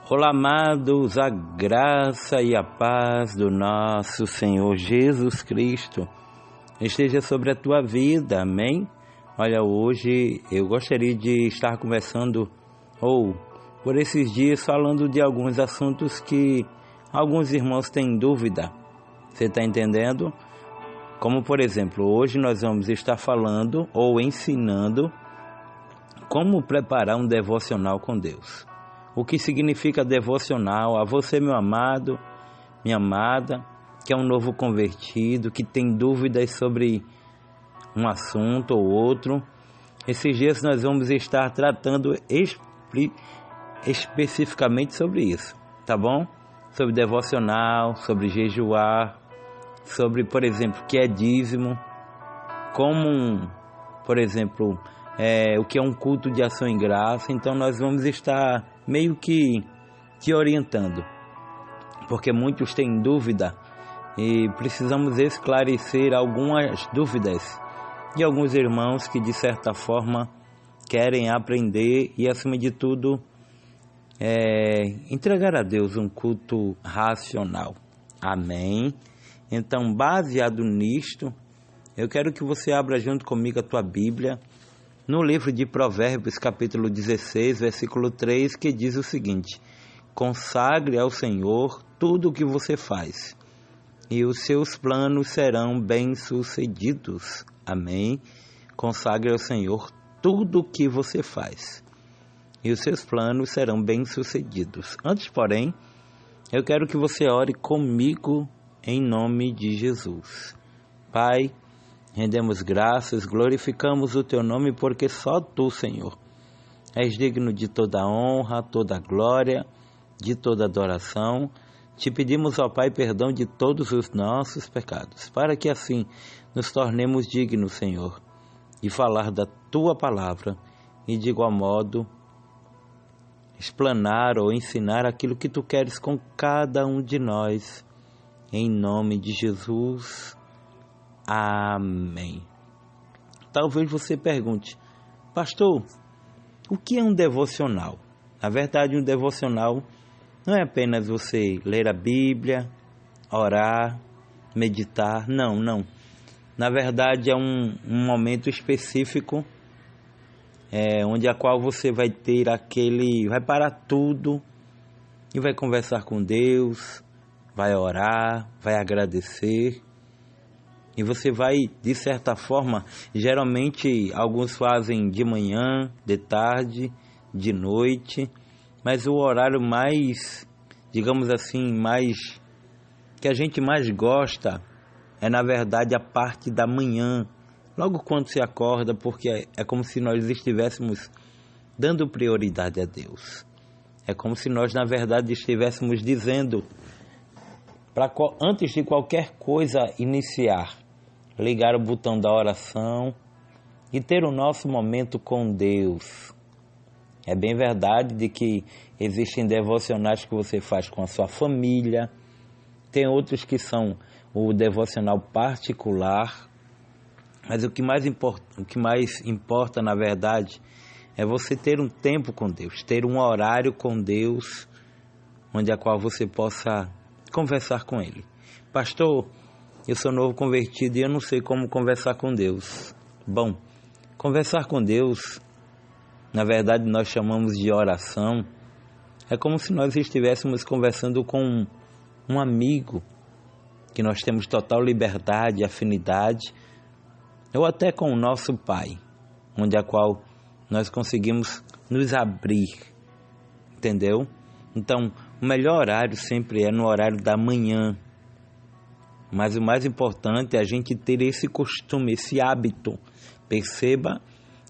Olá, amados, a graça e a paz do nosso Senhor Jesus Cristo esteja sobre a tua vida, amém? Olha, hoje eu gostaria de estar conversando, por esses dias, falando de alguns assuntos que alguns irmãos têm dúvida, você está entendendo? Como, por exemplo, hoje nós vamos estar falando ou ensinando como preparar um devocional com Deus. O que significa devocional a você, meu amado, minha amada, que é um novo convertido, que tem dúvidas sobre um assunto ou outro. Esses dias nós vamos estar tratando especificamente sobre isso, tá bom? Sobre devocional, sobre jejuar, sobre, por exemplo, o que é dízimo, como, por exemplo, o que é um culto de ação em graça. Então nós vamos estar meio que te orientando, porque muitos têm dúvida e precisamos esclarecer algumas dúvidas de alguns irmãos que de certa forma querem aprender e, acima de tudo, entregar a Deus um culto racional. Amém? Então, baseado nisto, eu quero que você abra junto comigo a tua Bíblia no livro de Provérbios, capítulo 16, versículo 3, que diz o seguinte: consagre ao Senhor tudo o que você faz, e os seus planos serão bem-sucedidos. Amém? Consagre ao Senhor tudo o que você faz, e os seus planos serão bem-sucedidos. Antes, porém, eu quero que você ore comigo em nome de Jesus. Pai, rendemos graças, glorificamos o Teu nome, porque só Tu, Senhor, és digno de toda honra, toda glória, de toda adoração. Te pedimos, ó Pai, perdão de todos os nossos pecados, para que assim nos tornemos dignos, Senhor, de falar da Tua palavra e, de igual modo, explanar ou ensinar aquilo que Tu queres com cada um de nós. Em nome de Jesus. Amém. Talvez você pergunte: pastor, o que é um devocional? Na verdade, um devocional não é apenas você ler a Bíblia, orar, meditar. Não. Na verdade, é um momento específico, onde a qual você vai parar tudo e vai conversar com Deus, vai orar, vai agradecer. E você vai, de certa forma, geralmente alguns fazem de manhã, de tarde, de noite, mas o horário mais, digamos assim, que a gente mais gosta é, na verdade, a parte da manhã, logo quando se acorda, porque é como se nós estivéssemos dando prioridade a Deus. É como se nós, na verdade, estivéssemos dizendo, antes de qualquer coisa iniciar, ligar o botão da oração e ter o nosso momento com Deus. É bem verdade de que existem devocionais que você faz com a sua família, tem outros que são o devocional particular, mas o que mais importa, na verdade, é você ter um tempo com Deus, ter um horário com Deus, onde a qual você possa conversar com Ele. Pastor, eu sou novo convertido e eu não sei como conversar com Deus. Bom, conversar com Deus, na verdade nós chamamos de oração. É como se nós estivéssemos conversando com um amigo, que nós temos total liberdade, afinidade, ou até com o nosso Pai, onde a qual nós conseguimos nos abrir, entendeu? Então, o melhor horário sempre é no horário da manhã. Mas o mais importante é a gente ter esse costume, esse hábito. Perceba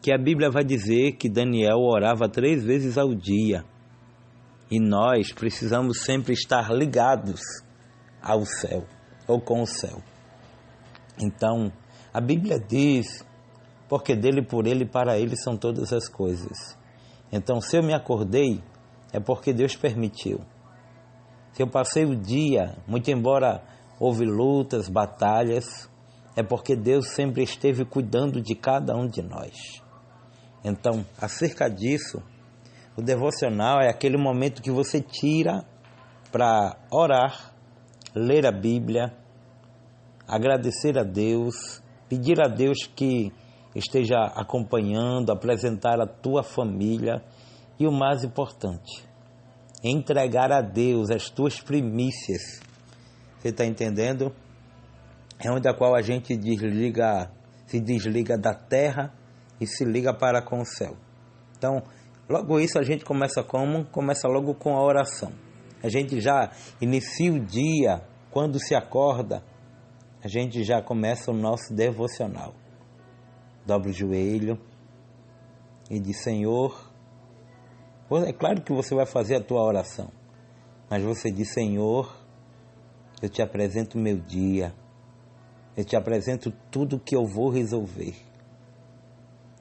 que a Bíblia vai dizer que Daniel orava 3 vezes ao dia. E nós precisamos sempre estar ligados ao céu, ou com o céu. Então, a Bíblia diz, porque dele, por ele e para ele são todas as coisas. Então, se eu me acordei, é porque Deus permitiu. Se eu passei o dia, muito embora houve lutas, batalhas, é porque Deus sempre esteve cuidando de cada um de nós. Então, acerca disso, O devocional é aquele momento que você tira para orar, ler a Bíblia, agradecer a Deus, pedir a Deus que esteja acompanhando, apresentar a tua família e o mais importante, entregar a Deus as tuas primícias. Você está entendendo? É onde a qual a gente se desliga da terra e se liga para com o céu. Então, logo isso a gente começa como? Começa logo com a oração. A gente já inicia o dia, quando se acorda, a gente já começa o nosso devocional. Dobra o joelho e diz: Senhor, é claro que você vai fazer a tua oração, mas você diz: Senhor, eu te apresento o meu dia, eu te apresento tudo que eu vou resolver.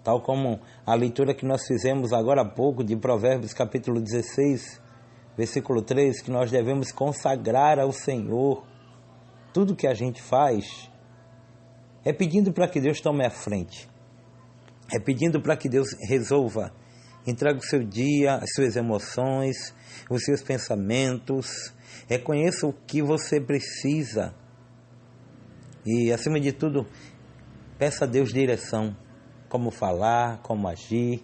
Tal como a leitura que nós fizemos agora há pouco de Provérbios capítulo 16, versículo 3, que nós devemos consagrar ao Senhor tudo que a gente faz, é pedindo para que Deus tome a frente, é pedindo para que Deus resolva, entregue o seu dia, as suas emoções, os seus pensamentos, reconheça o que você precisa e, acima de tudo, peça a Deus direção, como falar, como agir.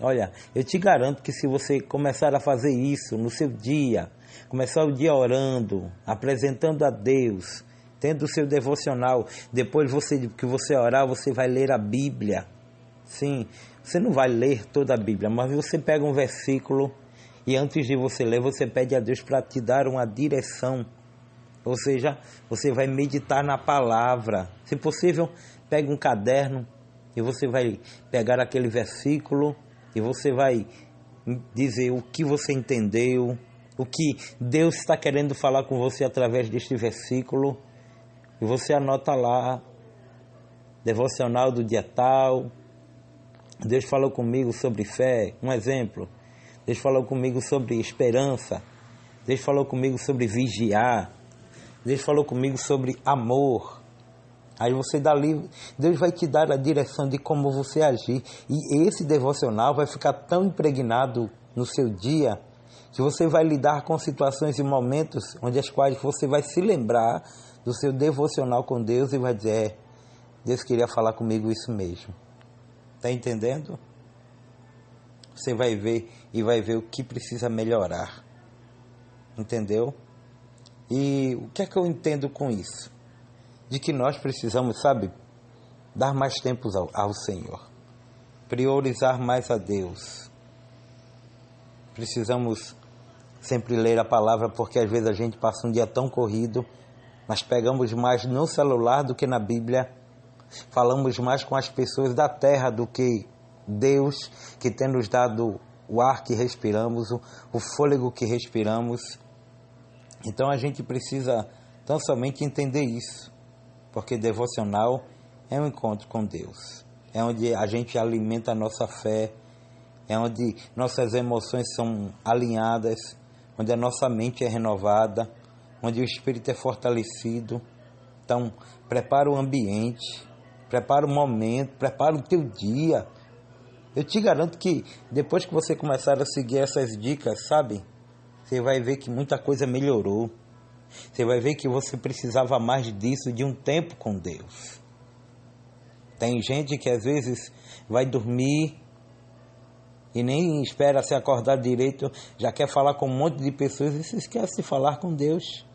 Olha, eu te garanto que se você começar a fazer isso no seu dia, começar o dia orando, apresentando a Deus, tendo o seu devocional, depois que você orar, você vai ler a Bíblia. Sim, você não vai ler toda a Bíblia, mas você pega um versículo e antes de você ler, você pede a Deus para te dar uma direção. Ou seja, você vai meditar na palavra. Se possível, pegue um caderno e você vai pegar aquele versículo e você vai dizer o que você entendeu, o que Deus está querendo falar com você através deste versículo. E você anota lá, devocional do dia tal. Deus falou comigo sobre fé, um exemplo. Deus falou comigo sobre esperança. Deus falou comigo sobre vigiar. Deus falou comigo sobre amor. Aí você dali, Deus vai te dar a direção de como você agir. E esse devocional vai ficar tão impregnado no seu dia que você vai lidar com situações e momentos onde as quais você vai se lembrar do seu devocional com Deus e vai dizer: Deus queria falar comigo isso mesmo. Está entendendo? Você vai ver e vai ver o que precisa melhorar. Entendeu? E o que é que eu entendo com isso? De que nós precisamos, dar mais tempo ao Senhor. Priorizar mais a Deus. Precisamos sempre ler a palavra, porque às vezes a gente passa um dia tão corrido, mas pegamos mais no celular do que na Bíblia. Falamos mais com as pessoas da terra do que Deus, que tem nos dado o ar que respiramos, o fôlego que respiramos. Então a gente precisa tão somente entender isso, porque devocional é um encontro com Deus, é onde a gente alimenta a nossa fé, é onde nossas emoções são alinhadas, onde a nossa mente é renovada, onde o espírito é fortalecido. Então, prepara o ambiente, prepara o momento, prepara o teu dia. Eu te garanto que depois que você começar a seguir essas dicas, você vai ver que muita coisa melhorou. Você vai ver que você precisava mais disso, de um tempo com Deus. Tem gente que às vezes vai dormir e nem espera se acordar direito, já quer falar com um monte de pessoas e se esquece de falar com Deus.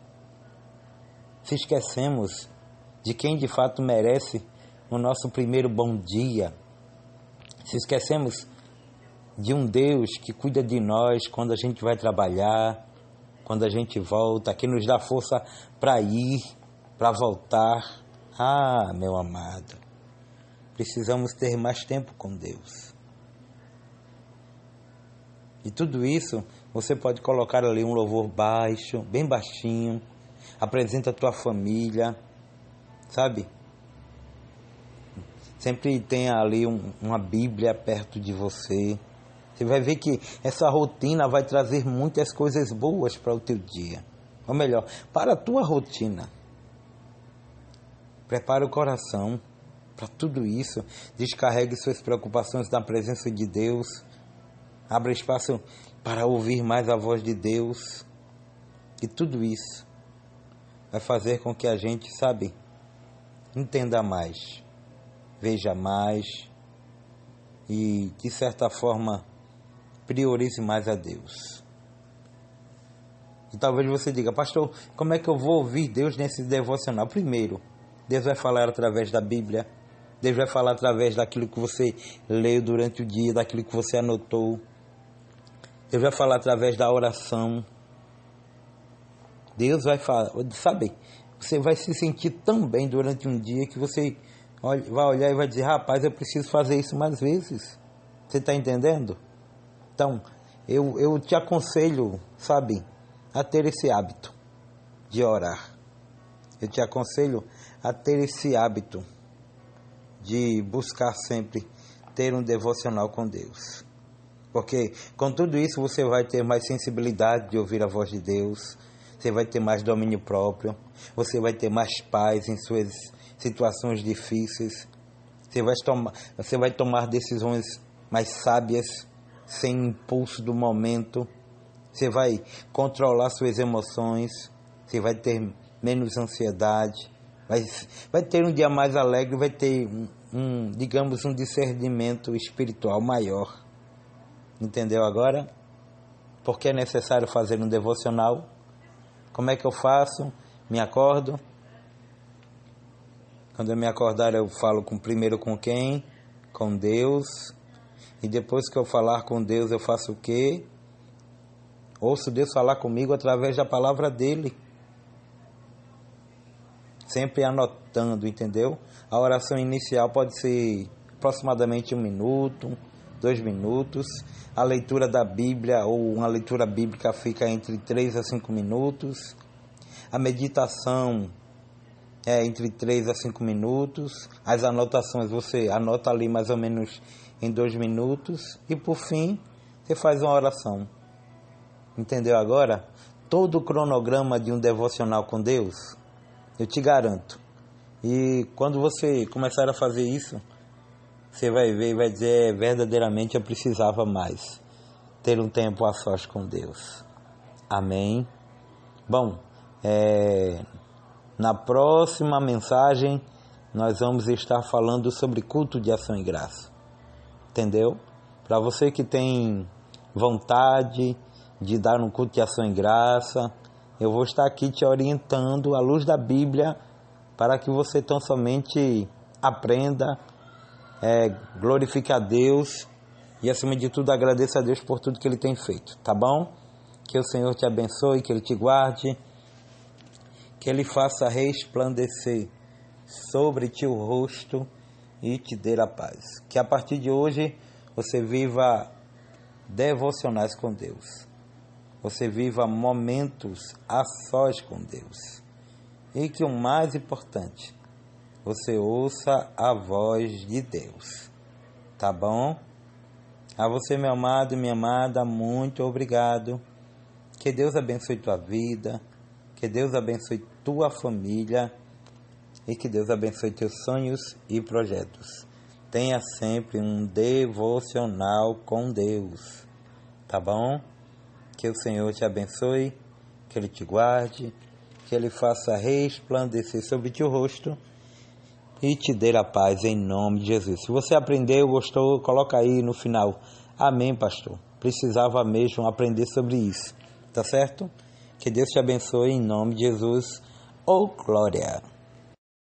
Se esquecemos de quem de fato merece o nosso primeiro bom dia. Se esquecemos de um Deus que cuida de nós quando a gente vai trabalhar, quando a gente volta, que nos dá força para ir, para voltar. Ah, meu amado, precisamos ter mais tempo com Deus. E tudo isso, você pode colocar ali um louvor baixo, bem baixinho, apresenta a tua família, Sempre tenha ali uma Bíblia perto de você. Você vai ver que essa rotina vai trazer muitas coisas boas para o teu dia. Ou melhor, para a tua rotina. Prepara o coração para tudo isso. Descarregue suas preocupações na presença de Deus. Abra espaço para ouvir mais a voz de Deus. E tudo isso vai fazer com que a gente, entenda mais, veja mais e, de certa forma, priorize mais a Deus. E talvez você diga: pastor, como é que eu vou ouvir Deus nesse devocional? Primeiro, Deus vai falar através da Bíblia. Deus vai falar através daquilo que você leu durante o dia, daquilo que você anotou. Deus vai falar através da oração. Deus vai falar, você vai se sentir tão bem durante um dia que você vai olhar e vai dizer: rapaz, eu preciso fazer isso mais vezes. Você está entendendo? Então, eu te aconselho, a ter esse hábito de orar. Eu te aconselho a ter esse hábito de buscar sempre ter um devocional com Deus. Porque com tudo isso você vai ter mais sensibilidade de ouvir a voz de Deus, você vai ter mais domínio próprio, você vai ter mais paz em suas situações difíceis, você vai tomar decisões mais sábias, sem impulso do momento, você vai controlar suas emoções, você vai ter menos ansiedade, vai ter um dia mais alegre, vai ter um discernimento espiritual maior. Entendeu agora? Porque é necessário fazer um devocional. Como é que eu faço? Me acordo. Quando eu me acordar, eu falo primeiro com quem? Com Deus. E depois que eu falar com Deus, eu faço o quê? Ouço Deus falar comigo através da palavra dele. Sempre anotando, entendeu? A oração inicial pode ser aproximadamente 1 minuto, 2 minutos. A leitura da Bíblia ou uma leitura bíblica fica entre 3 a 5 minutos. A meditação é entre 3 a 5 minutos. As anotações você anota ali mais ou menos em 2 minutos. E por fim, você faz uma oração. Entendeu agora? Todo o cronograma de um devocional com Deus, eu te garanto. E quando você começar a fazer isso, você vai ver e vai dizer: verdadeiramente eu precisava mais ter um tempo a sós com Deus. Amém? Bom, na próxima mensagem nós vamos estar falando sobre culto de ação e graça. Entendeu? Para você que tem vontade de dar um culto de ação e graça, eu vou estar aqui te orientando à luz da Bíblia para que você tão somente aprenda, glorifique a Deus e, acima de tudo, agradeça a Deus por tudo que Ele tem feito, tá bom? Que o Senhor te abençoe, que Ele te guarde, que Ele faça resplandecer sobre ti o rosto e te dê a paz. Que a partir de hoje você viva devocionais com Deus, você viva momentos a sós com Deus e que o mais importante, você ouça a voz de Deus, tá bom? A você, meu amado e minha amada, muito obrigado. Que Deus abençoe tua vida, que Deus abençoe tua família e que Deus abençoe teus sonhos e projetos. Tenha sempre um devocional com Deus, tá bom? Que o Senhor te abençoe, que Ele te guarde, que Ele faça resplandecer sobre ti o rosto e te dê a paz em nome de Jesus. Se você aprendeu, gostou, coloca aí no final: amém, pastor. Precisava mesmo aprender sobre isso. Tá certo? Que Deus te abençoe em nome de Jesus. Oh, glória!